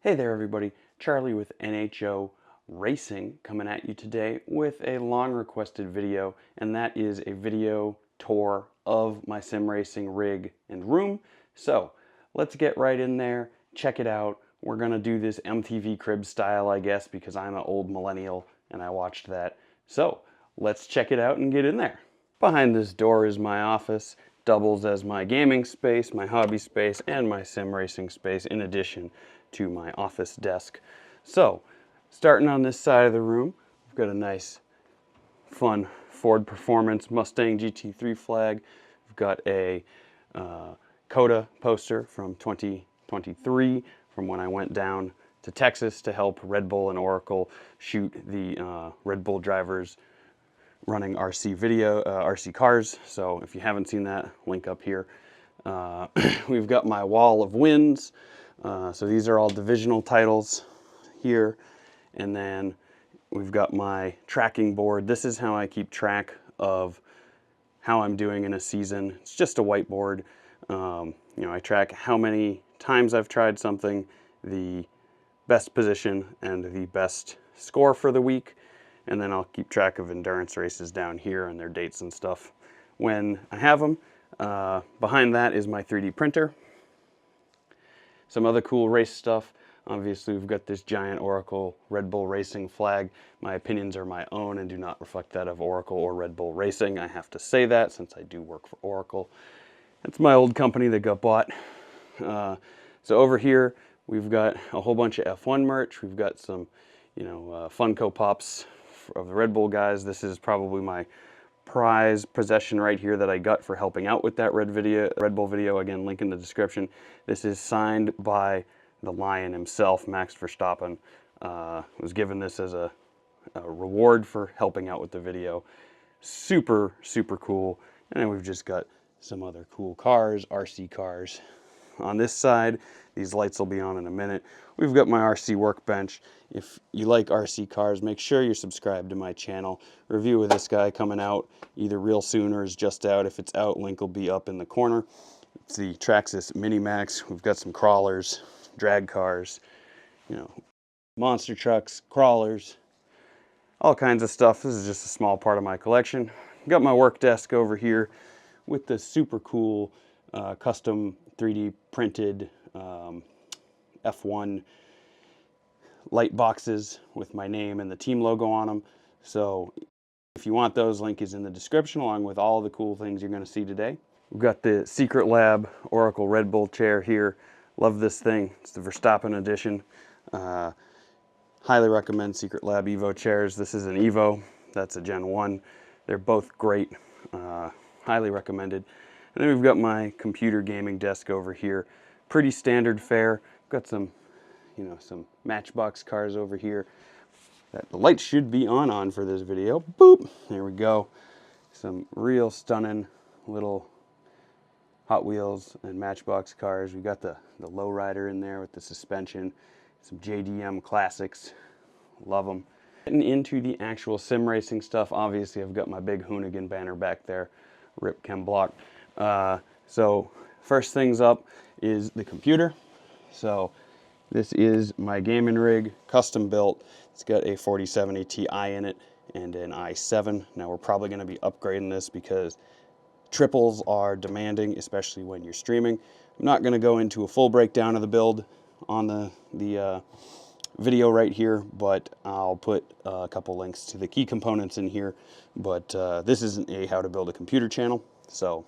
Hey there everybody, Charlie with NHO-Racing coming at you today with a long requested video, and that is a video tour of my sim racing rig and room. So let's get right in there, check it out. We're gonna do this MTV Crib style, I guess, because I'm an old millennial and I watched that. So let's check it out and get in there. Behind this door is my office, doubles as my gaming space, my hobby space, and my sim racing space in addition to my office desk. So, starting on this side of the room, we've got a nice, fun Ford Performance Mustang GT3 flag. We've got a COTA poster from 2023 from when I went down to Texas to help Red Bull and Oracle shoot the Red Bull drivers running RC cars. So if you haven't seen that, link up here. We've got my wall of wins. So these are all divisional titles here. And then we've got my tracking board. This is how I keep track of how I'm doing in a season. It's just a whiteboard. I track how many times I've tried something, the best position, and the best score for the week. And then I'll keep track of endurance races down here and their dates and stuff when I have them. Behind that is my 3D printer. Some other cool race stuff. Obviously, we've got this giant Oracle Red Bull Racing flag. My opinions are my own and do not reflect that of Oracle or Red Bull Racing. I have to say that since I do work for Oracle. It's my old company that got bought. So over here, we've got a whole bunch of F1 merch. We've got some, Funko Pops of the Red Bull guys. This is probably my prize possession right here that I got for helping out with that Red Bull video. Again, link in the description. This is signed by the Lion himself, Max Verstappen. Was given this as a reward for helping out with the video. Super, super cool. And then we've just got some other cool cars, RC cars. On this side, these lights will be on in a minute. We've got my RC workbench. If you like RC cars, make sure you're subscribed to my channel. Review of this guy coming out either real soon or is just out. If it's out, link will be up in the corner. It's the Traxxas Mini Max. We've got some crawlers, drag cars, monster trucks, crawlers, all kinds of stuff. This is just a small part of my collection. Got my work desk over here with the super cool custom 3D printed F1 light boxes with my name and the team logo on them. So if you want those, link is in the description along with all the cool things you're going to see today. We've got the Secret Lab Oracle Red Bull chair here. Love this thing. It's the Verstappen edition. Highly recommend Secret Lab Evo chairs. This is an Evo. That's a Gen 1. They're both great. Highly recommended. And then we've got my computer gaming desk over here. Pretty standard fare. Got some, some Matchbox cars over here. The lights should be on for this video. Boop! There we go. Some real stunning little Hot Wheels and Matchbox cars. We got the lowrider in there with the suspension. Some JDM classics. Love them. Getting into the actual sim racing stuff, obviously I've got my big Hoonigan banner back there. Rip Chem Block. So first things up is the computer. So this is my gaming rig, custom built. It's got a 4070 Ti in it and an i7. Now we're probably going to be upgrading this because triples are demanding, especially when you're streaming. I'm not going to go into a full breakdown of the build on the video right here, but I'll put a couple links to the key components in here. But this isn't a how to build a computer channel, so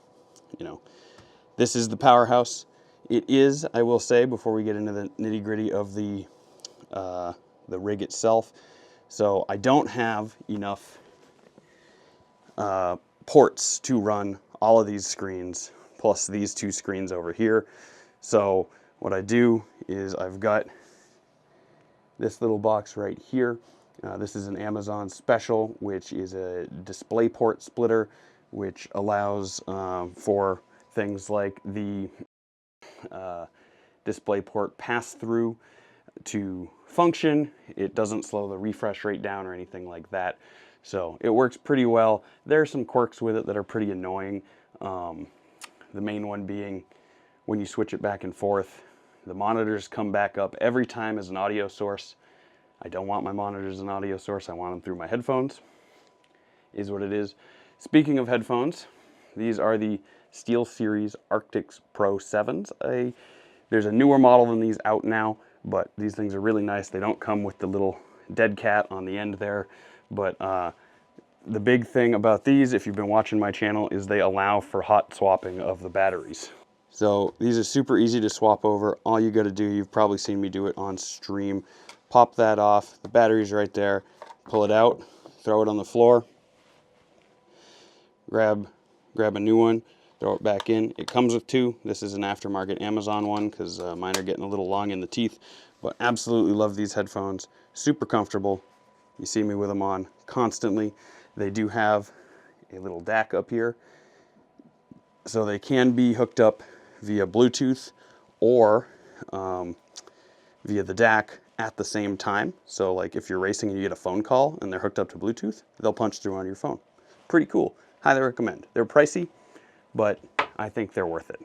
this is the powerhouse. It is, I will say, before we get into the nitty-gritty of the rig itself. So I don't have enough ports to run all of these screens, plus these two screens over here. So what I do is I've got this little box right here. This is an Amazon special, which is a DisplayPort splitter, which allows for things like the DisplayPort pass-through to function. It doesn't slow the refresh rate down or anything like that. So it works pretty well. There are some quirks with it that are pretty annoying. The main one being when you switch it back and forth, The monitors come back up every time as an audio source. I don't want my monitors as an audio source. I want them through my headphones. Is what it is. Speaking of headphones, these are the SteelSeries Arctis Pro 7s. There's a newer model than these out now, but these things are really nice. They don't come with the little dead cat on the end there, but the big thing about these, if you've been watching my channel, is they allow for hot swapping of the batteries. So these are super easy to swap over. All you got to do, you've probably seen me do it on stream, pop that off, the battery's right there, pull it out, throw it on the floor, grab a new one, throw it back in. It comes with two. This is an aftermarket Amazon one because mine are getting a little long in the teeth, but absolutely love these headphones. Super comfortable. You see me with them on constantly. They do have a little DAC up here, so they can be hooked up via Bluetooth or via the DAC at the same time. So like if you're racing and you get a phone call and they're hooked up to Bluetooth, they'll punch through on your phone. Pretty cool. Highly recommend. They're pricey, but I think they're worth it.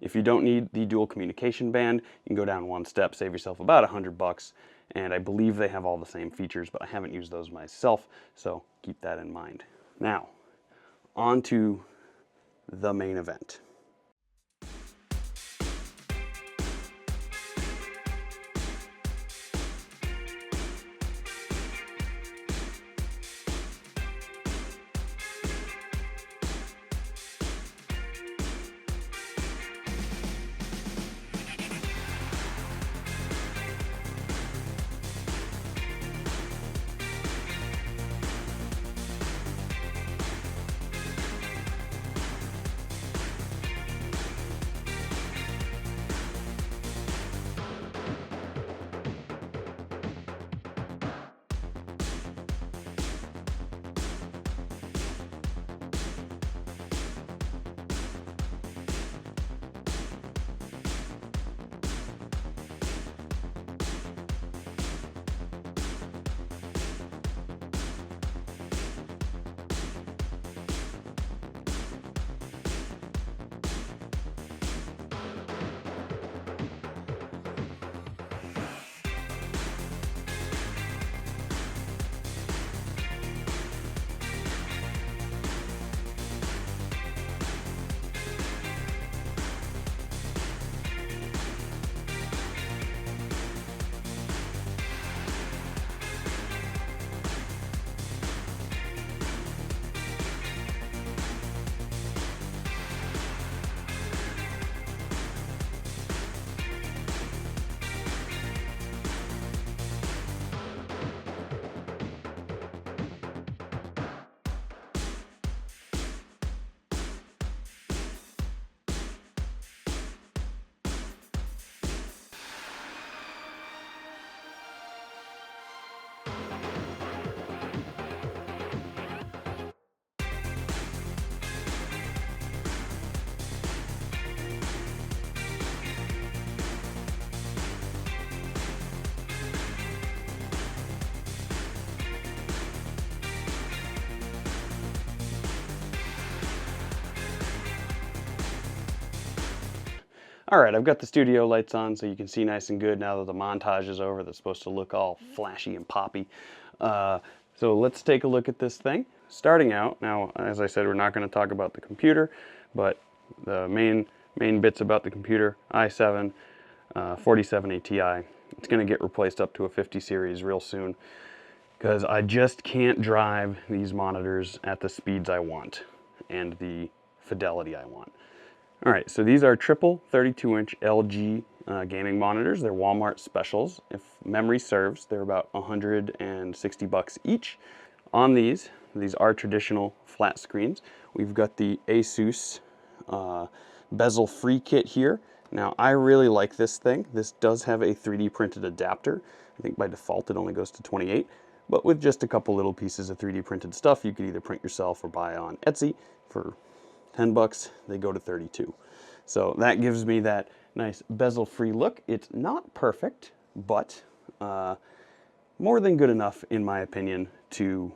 If you don't need the dual communication band, you can go down one step, save yourself about $100, and I believe they have all the same features, but I haven't used those myself, so keep that in mind. Now, on to the main event. All right, I've got the studio lights on so you can see nice and good now that the montage is over. That's supposed to look all flashy and poppy. So let's take a look at this thing. Starting out, now, as I said, we're not going to talk about the computer, but the main bits about the computer, i7 47 Ti. It's going to get replaced up to a 50 series real soon because I just can't drive these monitors at the speeds I want and the fidelity I want. All right, so these are triple 32-inch LG gaming monitors. They're Walmart specials. If memory serves, they're about $160 each. On these are traditional flat screens. We've got the ASUS Bezel free kit here. Now, I really like this thing. This does have a 3D printed adapter. I think by default it only goes to 28, but with just a couple little pieces of 3D printed stuff, you could either print yourself or buy on Etsy for $10, they go to 32. So that gives me that nice bezel-free look. It's not perfect, but more than good enough, in my opinion, to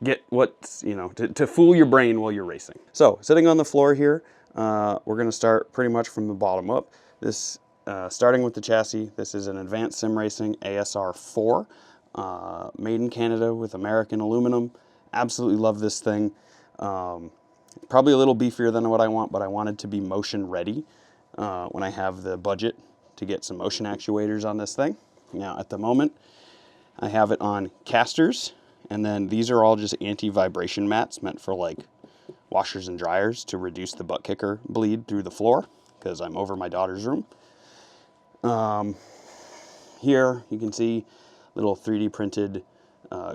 get what's, to fool your brain while you're racing. So sitting on the floor here, we're going to start pretty much from the bottom up. This starting with the chassis, this is an Advanced Sim Racing ASR 4, made in Canada with American aluminum. Absolutely love this thing. Probably a little beefier than what I want, but I want it to be motion ready when I have the budget to get some motion actuators on this thing. Now at the moment, I have it on casters, and then these are all just anti-vibration mats meant for like washers and dryers to reduce the butt kicker bleed through the floor because I'm over my daughter's room. Here you can see little 3D printed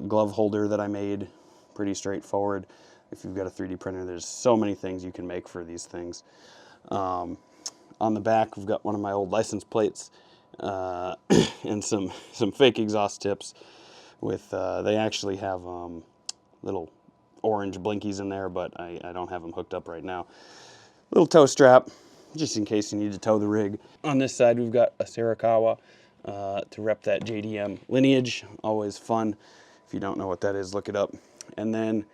glove holder that I made. Pretty straightforward. If you've got a 3D printer, there's so many things you can make for these things. On the back, we've got one of my old license plates and some fake exhaust tips with, they actually have little orange blinkies in there, but I don't have them hooked up right now. Little tow strap, just in case you need to tow the rig. On this side, we've got a Sarakawa to rep that JDM lineage. Always fun. If you don't know what that is, look it up. And then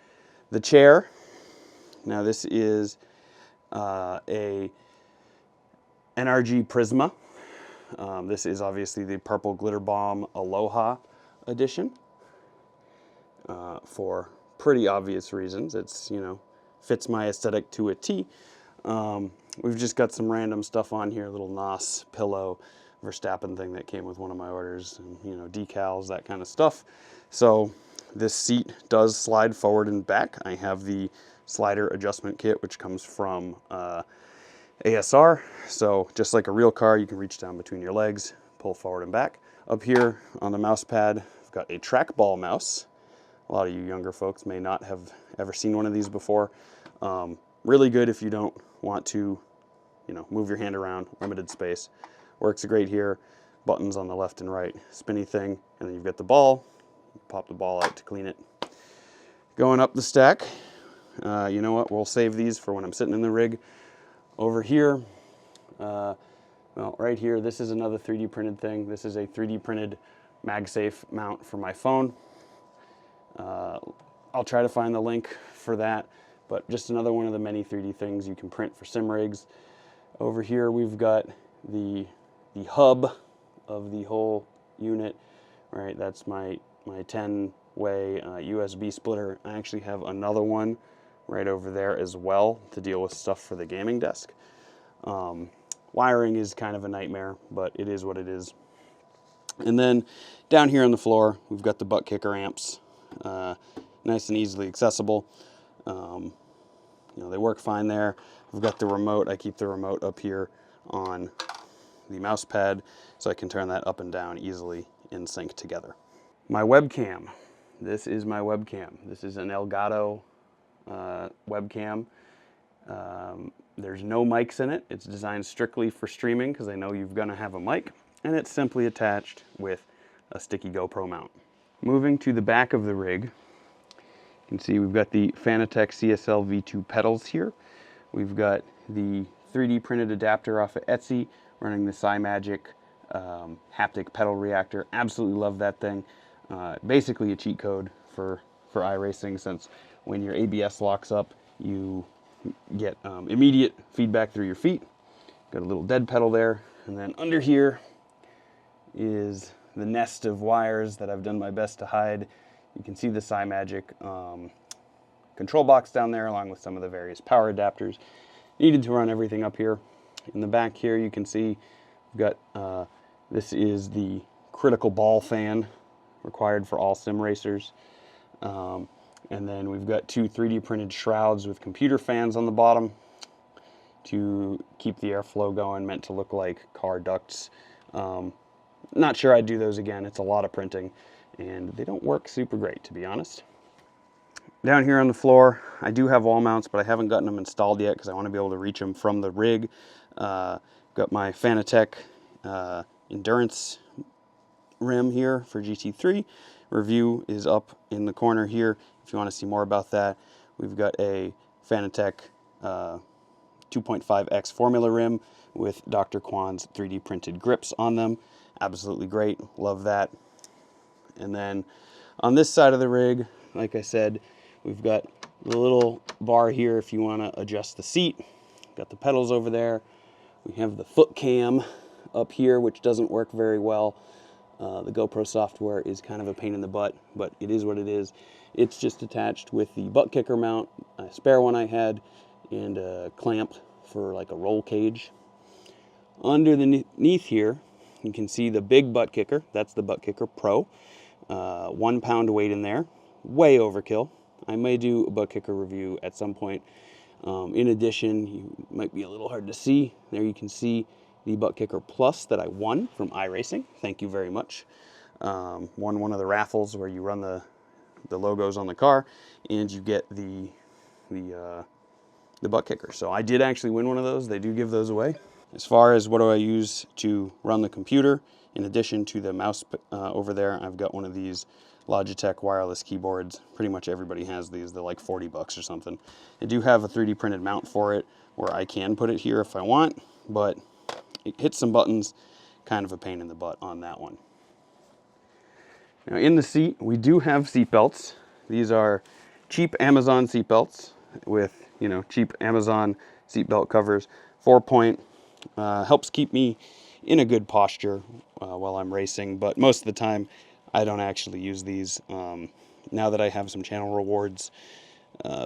the chair. Now this is a NRG Prisma. This is obviously the Purple Glitter Bomb Aloha edition for pretty obvious reasons. It's, you know, fits my aesthetic to a T. We've just got some random stuff on here, a little NOS pillow, Verstappen thing that came with one of my orders, and, you know, decals, that kind of stuff. So this seat does slide forward and back. I have the slider adjustment kit, which comes from ASR. So just like a real car, you can reach down between your legs, pull forward and back. Up here on the mouse pad, I've got a trackball mouse. A lot of you younger folks may not have ever seen one of these before. Really good if you don't want to, you know, move your hand around, limited space. Works great here. Buttons on the left and right, spinny thing, and then you've got the ball. Pop the ball out to clean it. Going up the stack, you know what, we'll save these for when I'm sitting in the rig. Over here, well, right here, this is another 3D printed thing. This is a 3D printed MagSafe mount for my phone. I'll try to find the link for that, but just another one of the many 3D things you can print for sim rigs. Over here, we've got the hub of the whole unit, right? That's my 10-way USB splitter. I actually have another one right over there as well to deal with stuff for the gaming desk. Wiring is kind of a nightmare, but it is what it is. And then down here on the floor, we've got the butt kicker amps, nice and easily accessible. You know, they work fine there. We've got the remote. I keep the remote up here on the mouse pad so I can turn that up and down easily in sync together. My webcam. This is my webcam. This is an Elgato webcam. There's no mics in it. It's designed strictly for streaming because I know you're going to have a mic, and it's simply attached with a sticky GoPro mount. Moving to the back of the rig, you can see we've got the Fanatec CSL V2 pedals here. We've got the 3D printed adapter off of Etsy running the Simagic Haptic Pedal reactor. Absolutely love that thing. Basically a cheat code for iracing, since when your ABS locks up, you get immediate feedback through your feet. Got a little dead pedal there, and then under here is the nest of wires that I've done my best to hide. You can see the Simagic control box down there, along with some of the various power adapters needed to run everything up here. In the back here, you can see we've got this is the critical ball fan required for all sim racers. And then we've got two 3D printed shrouds with computer fans on the bottom to keep the airflow going, meant to look like car ducts. Not sure I'd do those again. It's a lot of printing, and they don't work super great, to be honest. Down here on the floor, I do have wall mounts, but I haven't gotten them installed yet because I want to be able to reach them from the rig. Got my Fanatec Endurance rim here for GT3. Review is up in the corner here if you want to see more about that. We've got a Fanatec 2.5X Formula rim with Dr. Kwan's 3D printed grips on them. Absolutely great, love that. And then on this side of the rig, like I said, we've got the little bar here if you want to adjust the seat. got the pedals over there. We have the foot cam up here, which doesn't work very well. The GoPro software is kind of a pain in the butt, but it is what it is. It's just attached with the butt kicker mount, a spare one I had, and a clamp for like a roll cage. Underneath here, you can see the big butt kicker. That's the Butt Kicker Pro. 1 pound weight in there. Way overkill. I may do a butt kicker review at some point. In addition, you might be a little hard to see. There you can see the Butt Kicker Plus that I won from iRacing. Thank you very much. Won one of the raffles where you run the logos on the car and you get the butt kicker. So I did actually win one of those. They do give those away. As far as what do I use to run the computer, in addition to the mouse over there, I've got one of these Logitech wireless keyboards. Pretty much everybody has these. They're like 40 bucks or something. I do have a 3D printed mount for it where I can put it here if I want, but it hits some buttons, kind of a pain in the butt on that one. Now in the seat, we do have seat belts. These are cheap Amazon seat belts with, you know, cheap Amazon seat belt covers. 4-point, helps keep me in a good posture while I'm racing, but most of the time I don't actually use these. Now that I have some channel rewards,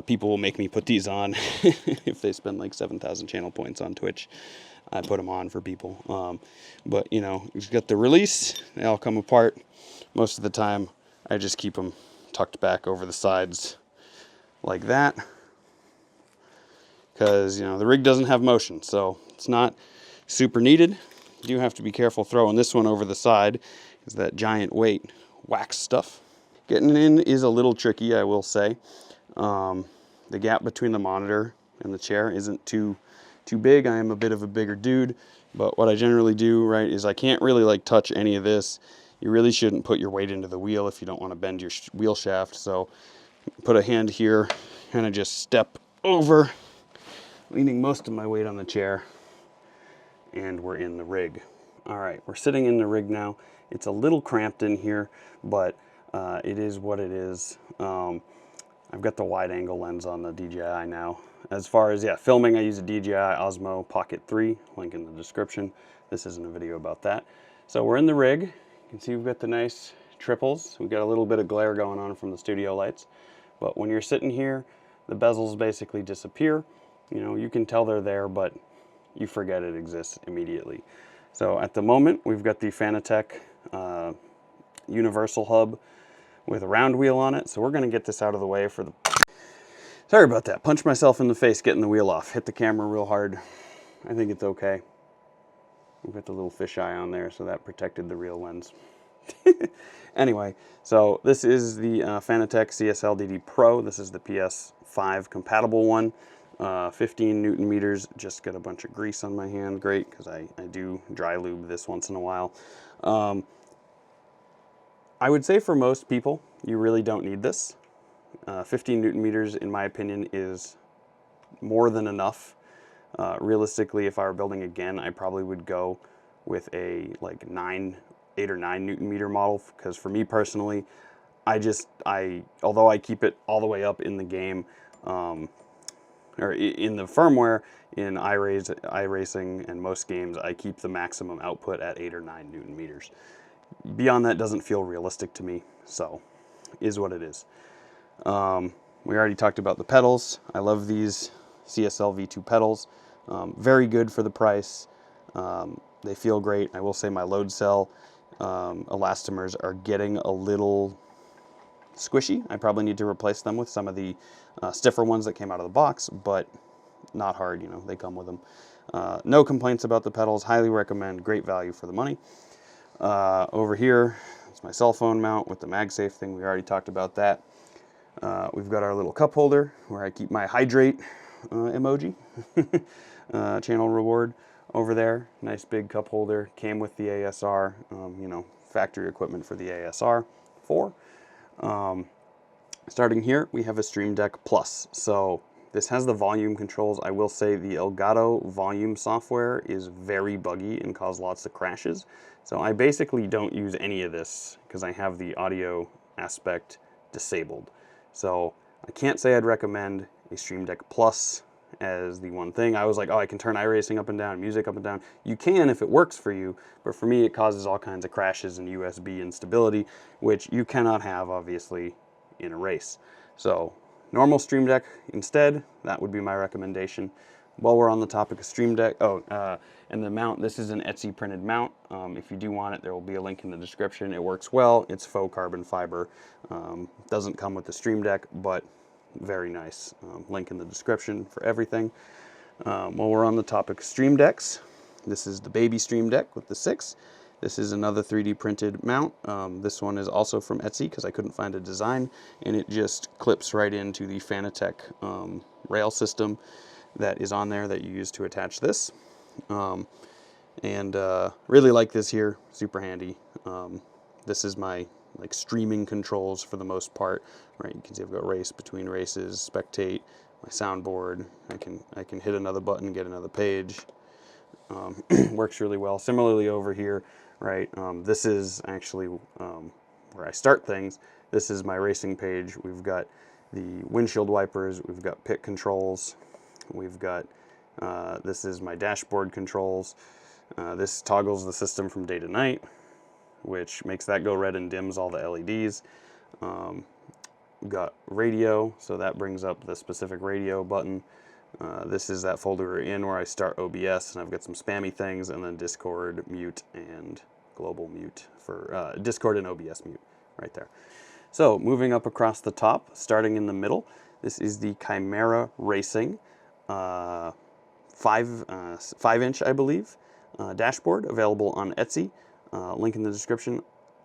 people will make me put these on. If they spend like 7,000 channel points on Twitch, I put them on for people. But you know, you've got the release, they all come apart. Most of the time I just keep them tucked back over the sides like that, because you know the rig doesn't have motion, so it's not super needed. You do have to be careful throwing this one over the side, because that giant weight wax stuff. Getting in is a little tricky, I will say. The gap between the monitor and the chair isn't too big. I am a bit of a bigger dude, but what I generally do, right, is I can't really like touch any of this. You really shouldn't put your weight into the wheel if you don't want to bend your wheel shaft. So put a hand here, kind of just step over, leaning most of my weight on the chair, and we're in the rig. All right, we're sitting in the rig now. It's a little cramped in here, but it is what it is. I've got the wide angle lens on the DJI now. As far as, yeah, filming, I use a DJI Osmo Pocket 3, link in the description. This isn't a video about that. So we're in the rig. You can see we've got the nice triples. We've got a little bit of glare going on from the studio lights. But when you're sitting here, the bezels basically disappear. You know, you can tell they're there, but you forget it exists immediately. So at the moment, we've got the Fanatec universal hub with a round wheel on it. So we're gonna get this out of the way for the... Sorry about that. Punched myself in the face getting the wheel off. Hit the camera real hard. I think it's okay. We've got the little fisheye on there, so that protected the real lens. Anyway, so this is the Fanatec CSL DD Pro. This is the PS5 compatible one. 15 Newton meters. Just got a bunch of grease on my hand. Great, because I do dry lube this once in a while. I would say for most people, you really don't need this. 15 Newton meters, in my opinion, is more than enough. Realistically, if I were building again, I probably would go with a like 8 or 9 Newton meter model, because for me personally, although I keep it all the way up in the game, or in the firmware, in iRacing and most games, I keep the maximum output at 8 or 9 Newton meters. Beyond that doesn't feel realistic to me, so is what it is. We already talked about the pedals. I love these CSL V2 pedals. Very good for the price. They feel great. I will say my load cell elastomers are getting a little squishy. I probably need to replace them with some of the stiffer ones that came out of the box, but not hard, you know, they come with them. No complaints about the pedals. Highly recommend. Great value for the money. Over here, it's my cell phone mount with the MagSafe thing. We already talked about that. We've got our little cup holder where I keep my hydrate emoji. Channel reward over there. Nice big cup holder. Came with the ASR, you know, factory equipment for the ASR 4. Starting here, we have a Streamdeck Plus. So this has the volume controls. I will say the Elgato volume software is very buggy and causes lots of crashes. So I basically don't use any of this because I have the audio aspect disabled. So I can't say I'd recommend a Streamdeck Plus as the one thing. I was like, oh, I can turn iRacing up and down, music up and down. You can if it works for you, but for me it causes all kinds of crashes and USB instability, which you cannot have, obviously, in a race. So normal Streamdeck instead, that would be my recommendation. While we're on the topic of Streamdeck, and the mount, this is an Etsy printed mount. If you do want it, there will be a link in the description. It works well. It's faux carbon fiber. Doesn't come with the Streamdeck, but very nice. Link in the description for everything. While we're on the topic of Streamdecks, this is the baby Streamdeck with the 6. This is another 3D printed mount. This one is also from Etsy because I couldn't find a design, and it just clips right into the Fanatec rail system that is on there that you use to attach this. Really like this here, super handy. This is my streaming controls for the most part, right? You can see I've got race, between races, spectate, my soundboard. I can hit another button, get another page. Works really well. Similarly over here, right? This is actually where I start things. This is my racing page. We've got the windshield wipers. We've got pit controls. We've got this is my dashboard controls. This toggles the system from day to night, which makes that go red and dims all the LEDs. We've got radio, so that brings up the specific radio button. This is that folder we're in where I start OBS, and I've got some spammy things, and then Discord mute and global mute for Discord and OBS mute right there. So moving up across the top, starting in the middle, this is the Chimera Racing 5-inch, I believe, dashboard, available on Etsy. Link in the description.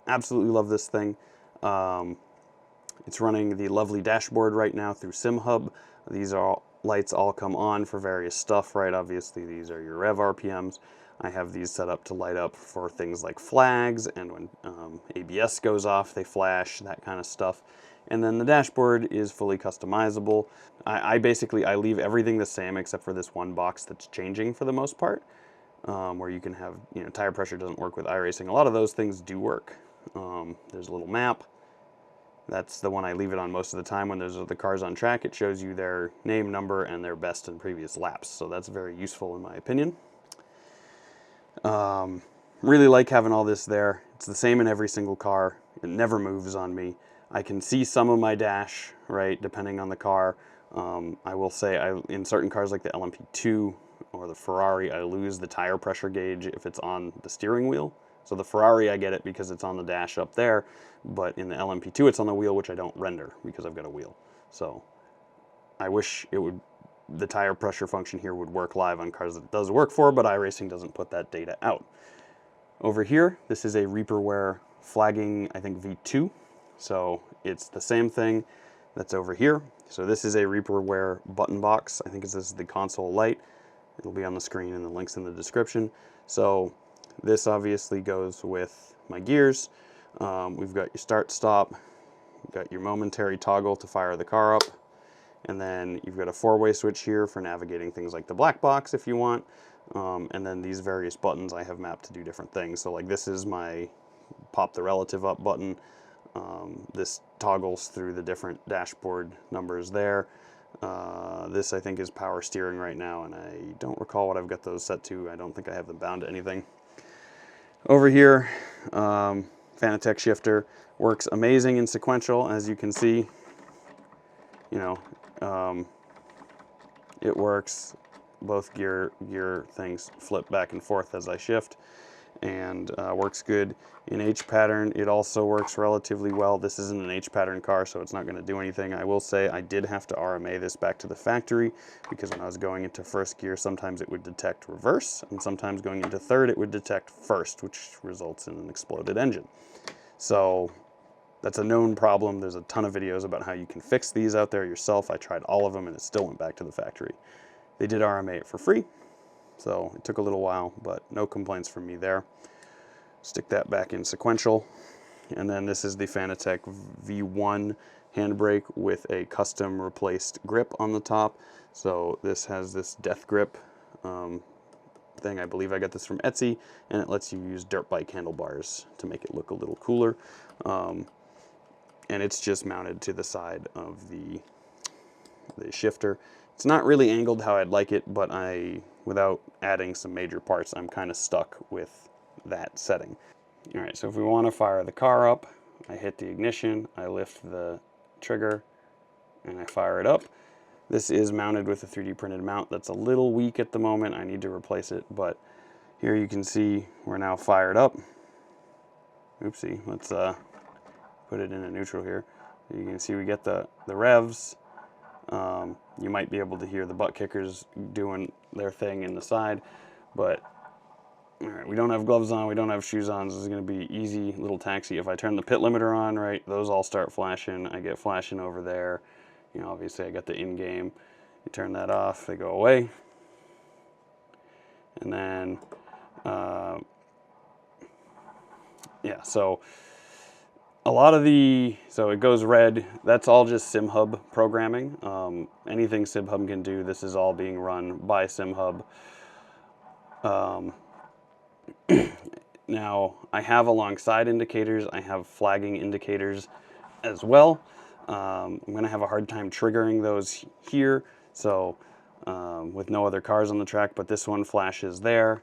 Absolutely love this thing. It's running the lovely dashboard right now through SimHub. These are lights all come on for various stuff, right? Obviously, these are your rev RPMs. I have these set up to light up for things like flags, and when ABS goes off, they flash, that kind of stuff. And then the dashboard is fully customizable. I basically leave everything the same except for this one box that's changing for the most part, where you can have, tire pressure doesn't work with iRacing. A lot of those things do work. There's a little map. That's the one I leave it on most of the time. When there's the cars on track, it shows you their name, number, and their best and previous laps. So that's very useful in my opinion. Really like having all this there. It's the same in every single car. It never moves on me. I can see some of my dash, right, depending on the car. I will say in certain cars like the LMP2 or the Ferrari, I lose the tire pressure gauge if it's on the steering wheel. So the Ferrari, I get it because it's on the dash up there, but in the LMP2 it's on the wheel, which I don't render because I've got a wheel. So I wish the tire pressure function here would work live on cars that it does work for, but iRacing doesn't put that data out. Over here, this is a Reaperware flagging, I think V2. So it's the same thing that's over here. So this is a Reaperware button box. I think this is the console light. It'll be on the screen and the link's in the description. So this obviously goes with my gears. We've got your start stop. You've got your momentary toggle to fire the car up. And then you've got a 4-way switch here for navigating things like the black box if you want. And then these various buttons I have mapped to do different things. So like this is my pop the relative up button. This toggles through the different dashboard numbers there. This I think is power steering right now, and I don't recall what I've got those set to. I don't think I have them bound to anything. Over here, Fanatec Shifter works amazing in sequential, as you can see. It works. Both gear things flip back and forth as I shift, and works good. In H pattern, it also works relatively well. This isn't an H pattern car, so it's not going to do anything. I will say I did have to RMA this back to the factory, because when I was going into first gear, sometimes it would detect reverse, and sometimes going into third, it would detect first, which results in an exploded engine. So that's a known problem. There's a ton of videos about how you can fix these out there yourself. I tried all of them, and it still went back to the factory. They did RMA it for free, so it took a little while, but no complaints from me there. Stick that back in sequential. And then this is the Fanatec V1 handbrake with a custom replaced grip on the top. So this has this death grip thing. I believe I got this from Etsy, and it lets you use dirt bike handlebars to make it look a little cooler. And it's just mounted to the side of the shifter. It's not really angled how I'd like it, but without adding some major parts, I'm kind of stuck with that setting. All right, so if we want to fire the car up, I hit the ignition, I lift the trigger, and I fire it up. This is mounted with a 3D printed mount that's a little weak at the moment. I need to replace it, but here you can see we're now fired up. Oopsie, let's put it in a neutral here. You can see we get the revs. You might be able to hear the Buttkickers doing their thing in the side, but all right, we don't have gloves on, we don't have shoes on. This is going to be easy little taxi. If I turn the pit limiter on, right, those all start flashing. I get flashing over there. You know, obviously I got the in-game. You turn that off, they go away. And then, yeah, so a lot of so it goes red. That's all just SimHub programming. Anything SimHub can do, this is all being run by SimHub. Now, I have alongside indicators, I have flagging indicators as well. I'm going to have a hard time triggering those here, so with no other cars on the track, but this one flashes there,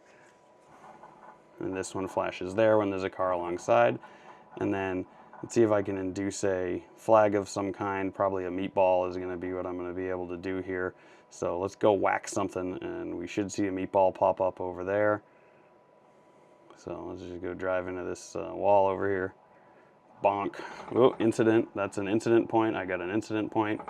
and this one flashes there when there's a car alongside. And then let's see if I can induce a flag of some kind. Probably a meatball is going to be what I'm going to be able to do here. So let's go whack something, and we should see a meatball pop up over there. So let's just go drive into this wall over here. Bonk. Oh, incident. That's an incident point. I got an incident point.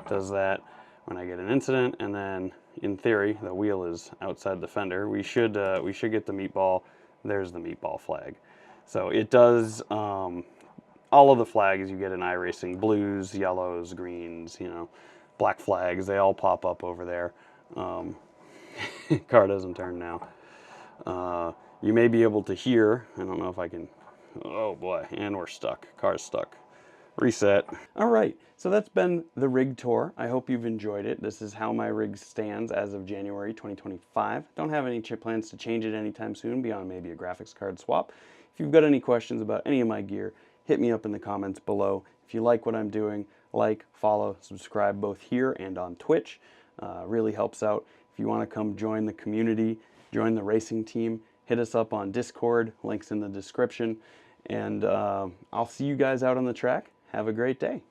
Does that when I get an incident, and then in theory the wheel is outside the fender. We should get the meatball. There's the meatball flag. So it does all of the flags you get in iRacing: blues, yellows, greens, you know, black flags. They all pop up over there. Car doesn't turn now. You may be able to hear. I don't know if I can. Oh boy, and we're stuck. Car's stuck. Reset. All right, so that's been the rig tour. I hope you've enjoyed it. This is how my rig stands as of January 2025. Don't have any plans to change it anytime soon beyond maybe a graphics card swap. If you've got any questions about any of my gear, hit me up in the comments below. If you like what I'm doing, like, follow, subscribe both here and on Twitch. Really helps out. If you want to come join the community, join the racing team, hit us up on Discord, links in the description, and I'll see you guys out on the track. Have a great day.